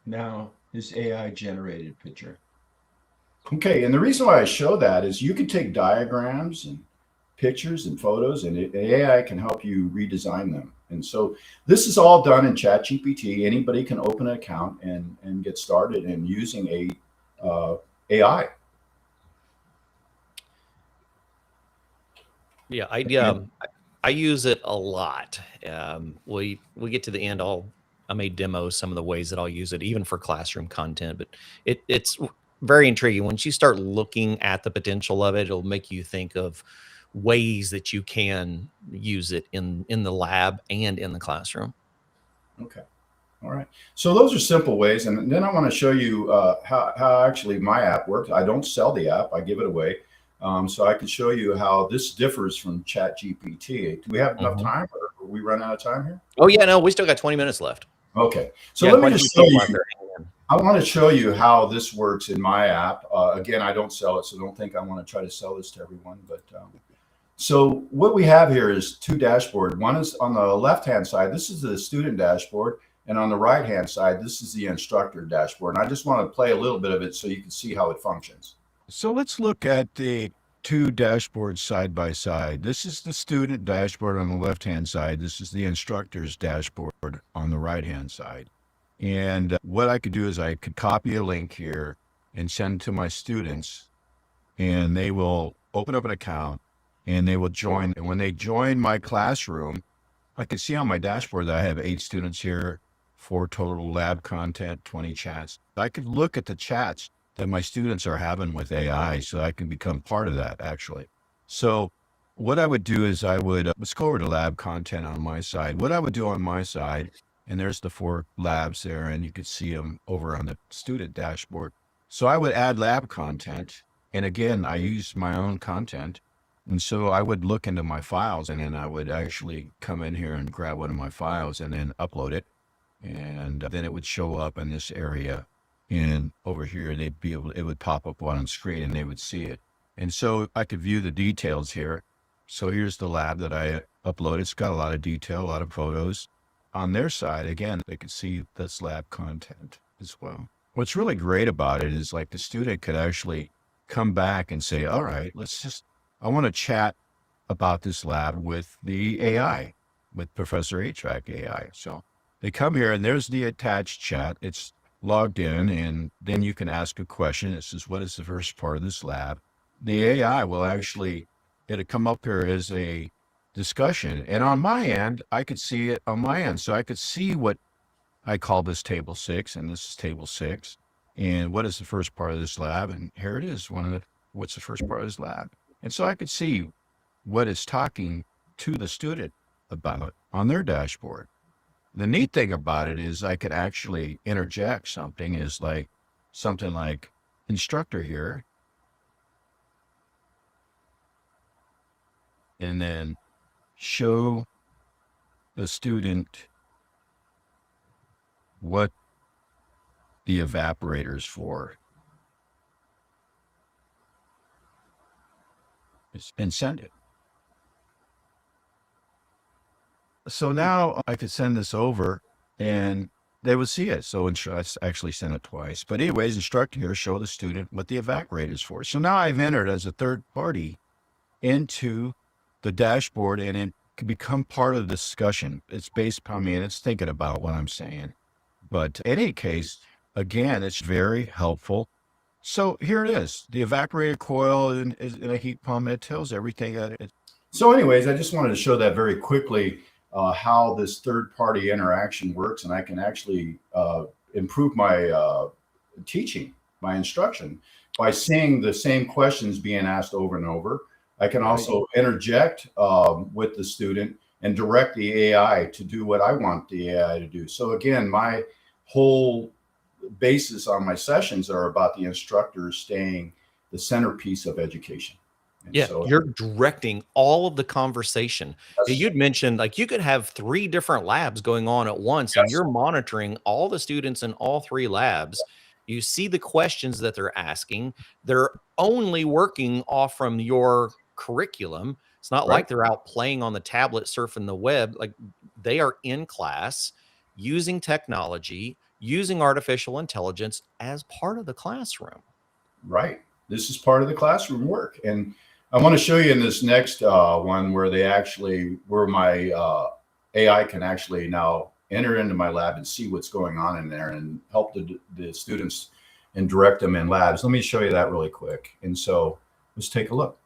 now his AI generated picture. Okay, and the reason why I show that is you can take diagrams and pictures and photos, and AI can help you redesign them. And so this is all done in ChatGPT. Anybody can open an account and get started in using AI.
Yeah, I use it a lot. We get to the end. I may demo some of the ways that I'll use it, even for classroom content. But it's very intriguing. Once you start looking at the potential of it, it'll make you think of ways that you can use it in the lab and in the classroom.
Okay. All right. So those are simple ways. And then I want to show you how actually my app works. I don't sell the app. I give it away. So I can show you how this differs from ChatGPT. Do we have enough time, or are we running out of time here?
Oh, yeah, no, we still got 20 minutes left.
Okay. So
Yeah,
let me
quite a
just
few
show you.
people out there.
I want to show you how this works in my app. Again, I don't sell it, so don't think I want to try to sell this to everyone. But so what we have here is two dashboards. One is on the left-hand side. This is the student dashboard, And on the right-hand side, this is the instructor dashboard. And I just want to play a little bit of it so you can see how it functions.
So let's look at the two dashboards side by side. This is the student dashboard on the left-hand side. This is the instructor's dashboard on the right-hand side. And what I could do is I could copy a link here and send to my students, and they will open up an account and they will join. And when they join my classroom, I can see on my dashboard that I have 8 students here, 4 total lab content, 20 chats. I could look at the chats that my students are having with AI, so I can become part of that actually. So what I would do is I would, let's go over to lab content on my side. What I would do on my side, and there's the 4 labs there, and you can see them over on the student dashboard. So I would add lab content. And again, I use my own content. And so I would look into my files, and then I would actually come in here and grab one of my files and then upload it. And then it would show up in this area. And over here, it would pop up on screen and they would see it. And so I could view the details here. So here's the lab that I uploaded. It's got a lot of detail, a lot of photos. On their side, again, they could see this lab content as well. What's really great about it is like the student could actually come back and say, all right, I want to chat about this lab with the AI, with Professor HVAC AI. So they come here and there's the attached chat. It's logged in, and then you can ask a question. It says, what is the first part of this lab? The AI will actually, it'll come up here as a discussion. And on my end, I could see it on my end. So I could see what I call this table 6, and this is table 6. And what is the first part of this lab? And here it is, what's the first part of this lab? And so I could see what it's talking to the student about on their dashboard. The neat thing about it is I could actually interject something like instructor here, and then show the student what the evaporator is for, and send it. So now I could send this over and they would see it. So I actually sent it twice. But anyways, instructor here, show the student what the evaporator is for. So now I've entered as a third party into the dashboard, and it can become part of the discussion. It's based upon me, and it's thinking about what I'm saying. But in any case, again, it's very helpful. So here it is, the evaporator coil in a heat pump. It tells everything that it.
So anyways, I just wanted to show that very quickly, how this third-party interaction works, and I can actually improve my teaching, my instruction, by seeing the same questions being asked over and over. I can also interject with the student and direct the AI to do what I want the AI to do. So again, my whole basis on my sessions are about the instructors staying the centerpiece of education. And
yeah,
so
you're directing all of the conversation. You'd mentioned like you could have 3 different labs going on at once, and you're monitoring all the students in all 3 labs. You see the questions that they're asking. They're only working off from your curriculum. It's not like they're out playing on the tablet, surfing the web. Like they are in class using technology, using artificial intelligence as part of the classroom.
Right. This is part of the classroom work. And I want to show you in this next one where my AI can actually now enter into my lab and see what's going on in there and help the students and direct them in labs. Let me show you that really quick. And so let's take a look.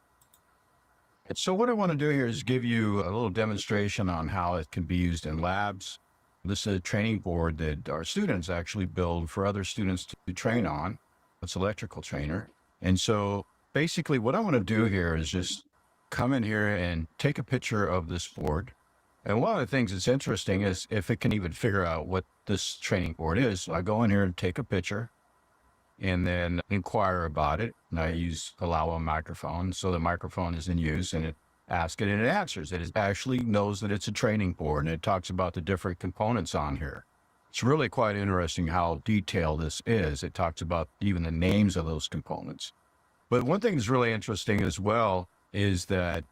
So what I want to do here is give you a little demonstration on how it can be used in labs. This is a training board that our students actually build for other students to train on. It's electrical trainer. And so basically what I want to do here is just come in here and take a picture of this board. And one of the things that's interesting is if it can even figure out what this training board is. So I go in here and take a picture and then inquire about it. And I allow a microphone. So the microphone is in use, and it asks it and it answers it. It actually knows that it's a training board, and it talks about the different components on here. It's really quite interesting how detailed this is. It talks about even the names of those components. But one thing that's really interesting as well is that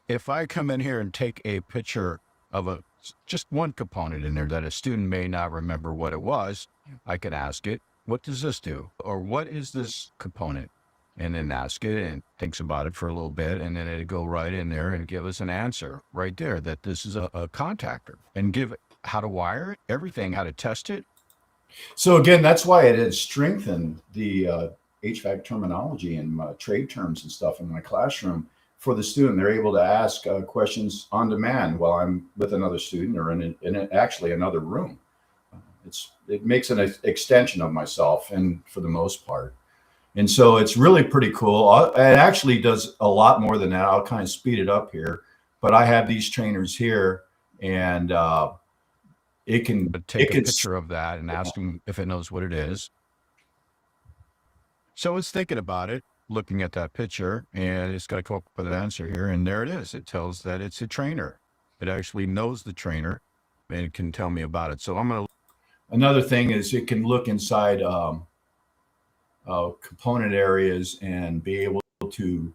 if I come in here and take a picture of a
just one component in there that a student may not remember what it was, I could ask it, what does this do? Or what is this component? And then ask it and thinks about it for a little bit. And then it'd go right in there and give us an answer right there that this is a contactor, and give it how to wire it, everything, how to test it.
So again, that's why it has strengthened the HVAC terminology and trade terms and stuff in my classroom for the student. They're able to ask questions on demand while I'm with another student or in actually another room. It makes an extension of myself, and for the most part. And so it's really pretty cool. It actually does a lot more than that. I'll kind of speed it up here, but I have these trainers here, and it can
take a picture of that and ask them if it knows what it is. So it's thinking about it, looking at that picture, and it's got to come up with an answer here. And there it is. It tells that it's a trainer. It actually knows the trainer and it can tell me about it. So I'm going to.
Another thing is it can look inside component areas and be able to,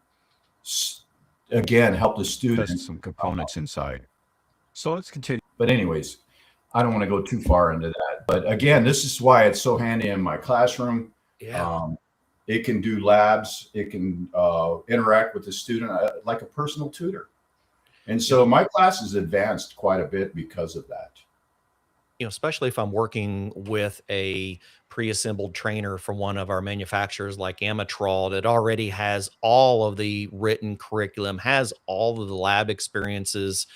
again, help the student.
Test some components inside. So let's continue.
But anyways, I don't want to go too far into that. But again, this is why it's so handy in my classroom.
Yeah.
It can do labs. It can interact with the student like a personal tutor. And so my class has advanced quite a bit because of that.
You know, especially if I'm working with a pre-assembled trainer from one of our manufacturers like Amatrol that already has all of the written curriculum, has all of the lab experiences.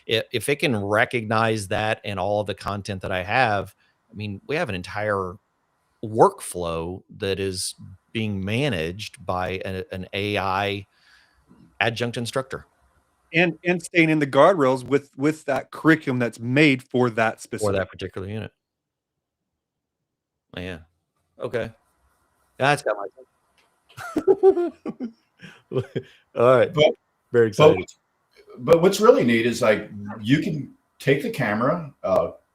If it can recognize that and all of the content that I have, I mean, we have an entire workflow that is being managed by an AI adjunct instructor.
And staying in the guardrails with that curriculum that's made for that specific,
for that particular unit. Yeah. Okay. That's got my attention. All right. Very excited.
But what's really neat is like you can take the camera,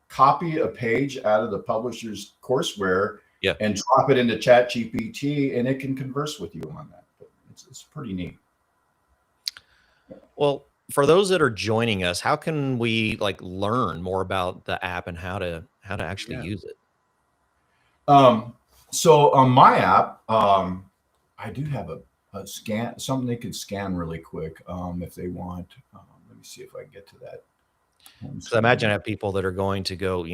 copy a page out of the publisher's courseware, and drop it into ChatGPT, and it can converse with you on that. It's pretty neat.
Well, for those that are joining us, how can we learn more about the app and how to actually use it?
So on my app, I do have a scan, something they could scan really quick if they want. Let me see if I can get to that.
Because I imagine I have people that are going to go,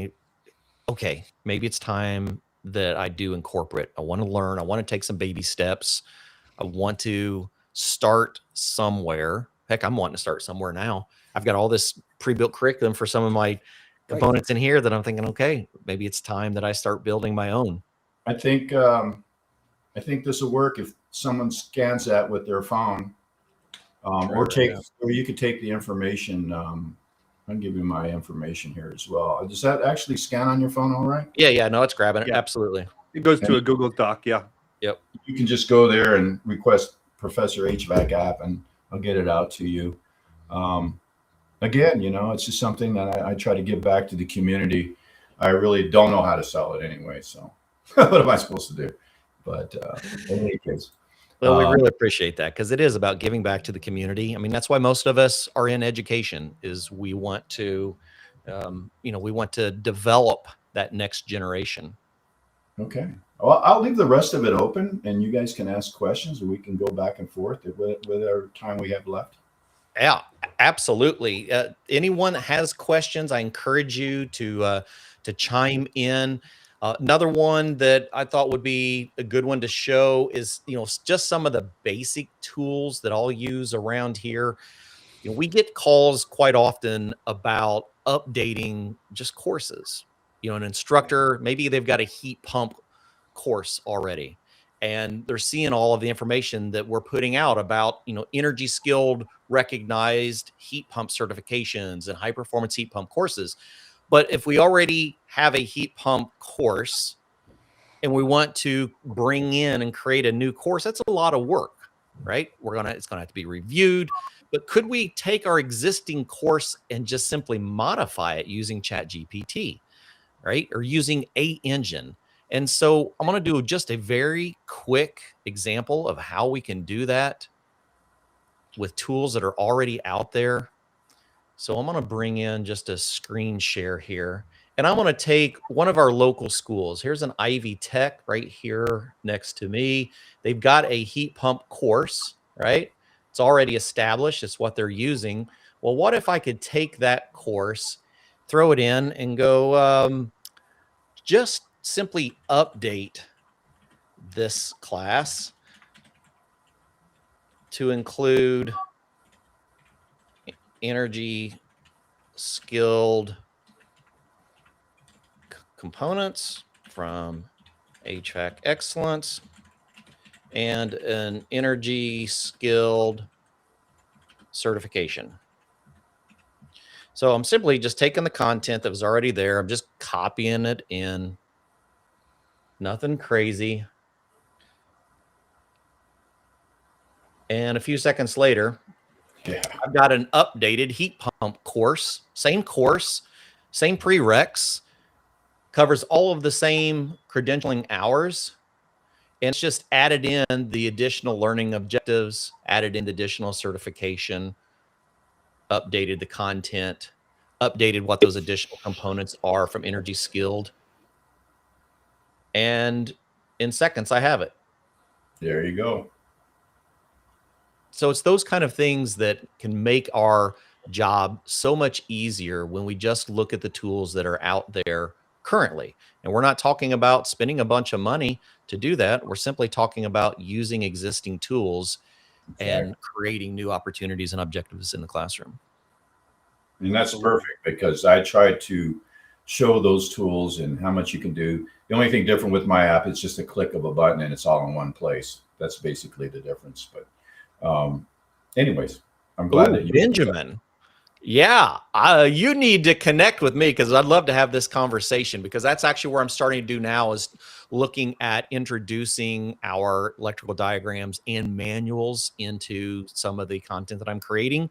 okay, maybe it's time that I do incorporate. I want to learn. I want to take some baby steps. I want to start somewhere. Heck, I'm wanting to start somewhere now. I've got all this pre-built curriculum for some of my components in here that I'm thinking, okay, maybe it's time that I start building my own.
I think this will work if someone scans that with their phone, or you could take the information. I'll give you my information here as well. Does that actually scan on your phone all right?
Yeah, no, it's grabbing it. Absolutely.
It goes to a Google Doc, Yep.
You can just go there and request Professor HVAC app, and I'll get it out to you. Again, it's just something that I try to give back to the community. I really don't know how to sell it anyway, so what am I supposed to do? But in any case.
Well, we really appreciate that, because it is about giving back to the community. I mean, that's why most of us are in education, is we want to, we want to develop that next generation.
Okay. Well, I'll leave the rest of it open, and you guys can ask questions, or we can go back and forth with our time we have left.
Yeah, absolutely. Anyone that has questions, I encourage you to chime in. Another one that I thought would be a good one to show is, just some of the basic tools that I'll use around here. We get calls quite often about updating just courses. An instructor, maybe they've got a heat pump course already, and they're seeing all of the information that we're putting out about, energy skilled recognized heat pump certifications and high performance heat pump courses. But if we already have a heat pump course and we want to bring in and create a new course, that's a lot of work, right? It's gonna have to be reviewed. But could we take our existing course and just simply modify it using ChatGPT, right? Or using a engine? And so I'm going to do just a very quick example of how we can do that with tools that are already out there. So I'm going to bring in just a screen share here. And I'm going to take one of our local schools. Here's an Ivy Tech right here next to me. They've got a heat pump course, right? It's already established. It's what they're using. Well, what if I could take that course, throw it in, and go just simply update this class to include energy skilled components from HVAC excellence and an energy skilled certification. So I'm simply just taking the content that was already there. I'm just copying it in. Nothing crazy. And a few seconds later, I've got an updated heat pump course, same prereqs, covers all of the same credentialing hours, and it's just added in the additional learning objectives, added in the additional certification, updated the content, updated what those additional components are from Energy Skilled. And in seconds, I have it.
There you go.
So it's those kind of things that can make our job so much easier when we just look at the tools that are out there currently. And we're not talking about spending a bunch of money to do that. We're simply talking about using existing tools and creating new opportunities and objectives in the classroom.
And that's perfect, because I try to show those tools and how much you can do. The only thing different with my app is just a click of a button and it's all in one place. That's basically the difference. But anyways, I'm glad that you,
Benjamin. Yeah, you need to connect with me, because I'd love to have this conversation, because that's actually where I'm starting to do now, is looking at introducing our electrical diagrams and manuals into some of the content that I'm creating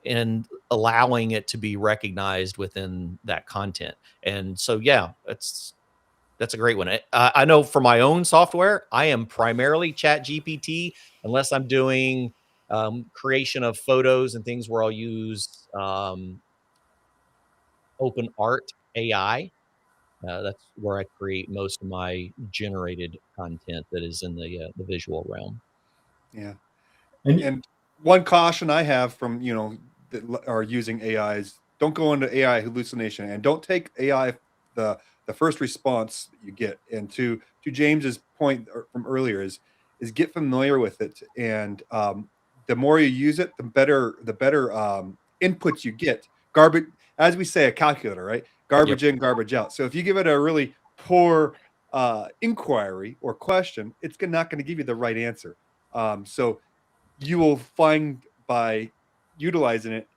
and allowing it to be recognized within that content. And so, yeah, that's a great one. I know for my own software, I am primarily ChatGPT, unless I'm doing creation of photos and things where I'll use Open Art AI. That's where I create most of my generated content that is in the visual realm.
Yeah. And one caution I have from, that are using AIs, don't go into AI hallucination, and don't take AI, the first response that you get. And to James's point from earlier is get familiar with it. And the more you use it, the better inputs you get. Garbage, as we say, a calculator, right? Garbage in, garbage out. So if you give it a really poor inquiry or question, it's not going to give you the right answer. So you will find, by utilizing it,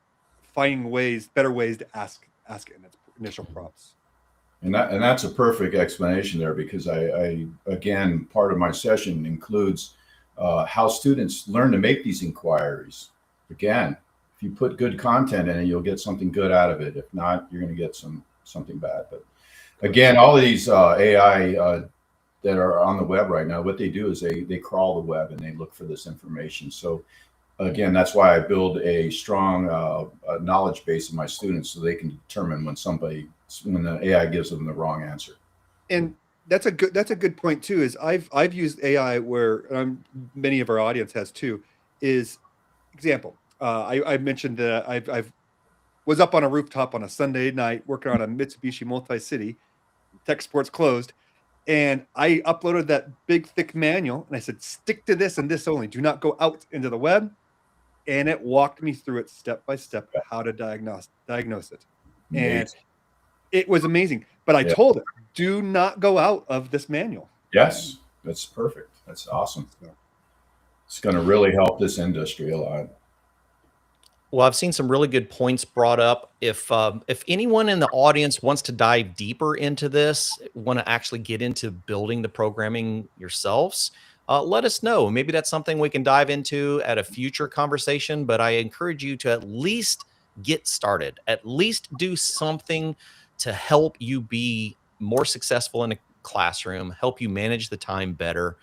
finding better ways to ask it in its initial prompts.
and that's a perfect explanation there, because I again, part of my session includes how students learn to make these inquiries. Again, if you put good content in it, you'll get something good out of it. If not, you're going to get something bad. But again, all of these AI that are on the web right now, what they do is they crawl the web and they look for this information. So again, that's why I build a strong knowledge base of my students, so they can determine when the AI gives them the wrong answer.
And that's a good point too. Is I've used AI where many of our audience has too. Is example. I mentioned that I've was up on a rooftop on a Sunday night working on a Mitsubishi Multi-City. Tech Sports closed. And I uploaded that big, thick manual, and I said, stick to this and this only. Do not go out into the web. And it walked me through it step by step, how to diagnose it. And it was amazing. But I told it, do not go out of this manual.
Yes, that's perfect. That's awesome. It's going to really help this industry a lot.
Well, I've seen some really good points brought up. If anyone in the audience wants to dive deeper into this, want to actually get into building the programming yourselves, let us know. Maybe that's something we can dive into at a future conversation, but I encourage you to at least get started, at least do something to help you be more successful in a classroom, help you manage the time better.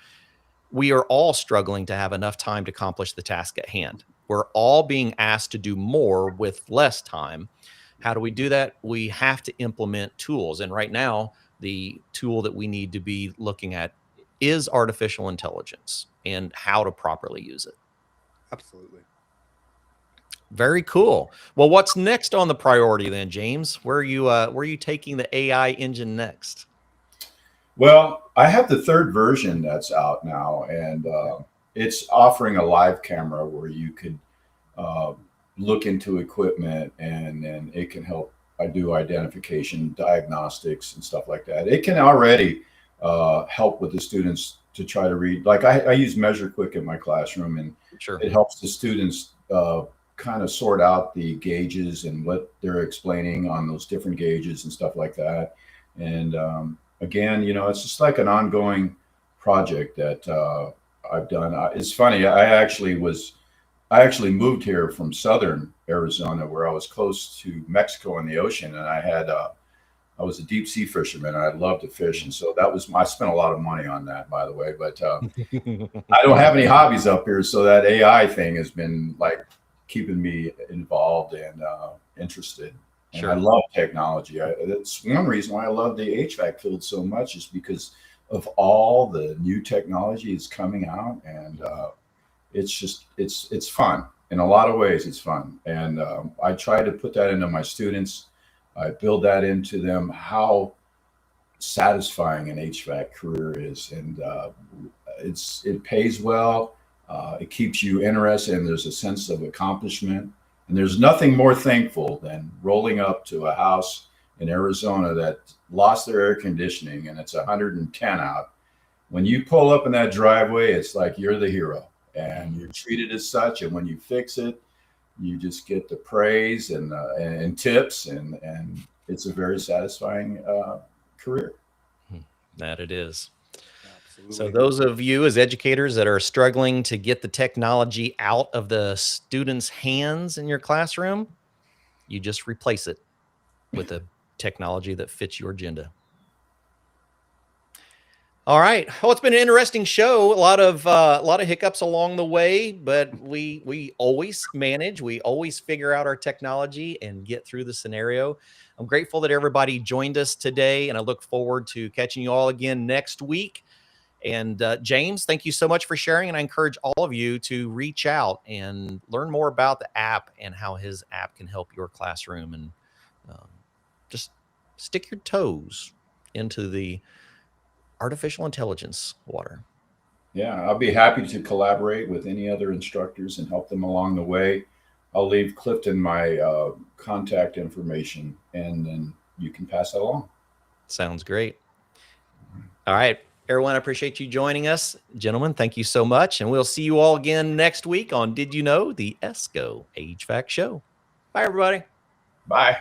We are all struggling to have enough time to accomplish the task at hand. We're all being asked to do more with less time. How do we do that? We have to implement tools. And right now, the tool that we need to be looking at is artificial intelligence and how to properly use it.
Absolutely.
Very cool. Well, what's next on the priority then, James? Where are you taking the AI engine next?
Well, I have the third version that's out now, and it's offering a live camera where you could look into equipment, and it can help. I do identification, diagnostics, and stuff like that. It can already help with the students to try to read. Like I use Measure Quick in my classroom, and
Sure.
it helps the students kind of sort out the gauges and what they're explaining on those different gauges and stuff like that. And again, you know, it's just like an ongoing project that I've done. It's funny. I actually moved here from southern Arizona, where I was close to Mexico and the ocean, and I was a deep sea fisherman, and I loved to fish, and so I spent a lot of money on that, by the way. But I don't have any hobbies up here, so that AI thing has been like keeping me involved and interested. And
Sure.
I love technology. That's one reason why I love the HVAC field so much, is because of all the new technology is coming out, and it's fun. In a lot of ways, it's fun. And I try to put that into my students. I build that into them, how satisfying an HVAC career is. And it pays well. It keeps you interested, and there's a sense of accomplishment. And there's nothing more thankful than rolling up to a house in Arizona that lost their air conditioning and it's 110 out. When you pull up in that driveway, it's like you're the hero, and you're treated as such. And when you fix it, you just get the praise and tips, and it's a very satisfying career.
That it is.
Absolutely.
So those of you as educators that are struggling to get the technology out of the students' hands in your classroom, you just replace it with a technology that fits your agenda. All right. Well, it's been an interesting show. A lot of hiccups along the way, but we always manage. We always figure out our technology and get through the scenario. I'm grateful that everybody joined us today, and I look forward to catching you all again next week. And James, thank you so much for sharing. And I encourage all of you to reach out and learn more about the app and how his app can help your classroom. And just stick your toes into the artificial intelligence water.
Yeah, I'll be happy to collaborate with any other instructors and help them along the way. I'll leave Clifton my contact information, and then you can pass that along.
Sounds great. All right. Everyone, I appreciate you joining us. Gentlemen, thank you so much. And we'll see you all again next week on Did You Know? The ESCO HVAC Show. Bye, everybody.
Bye.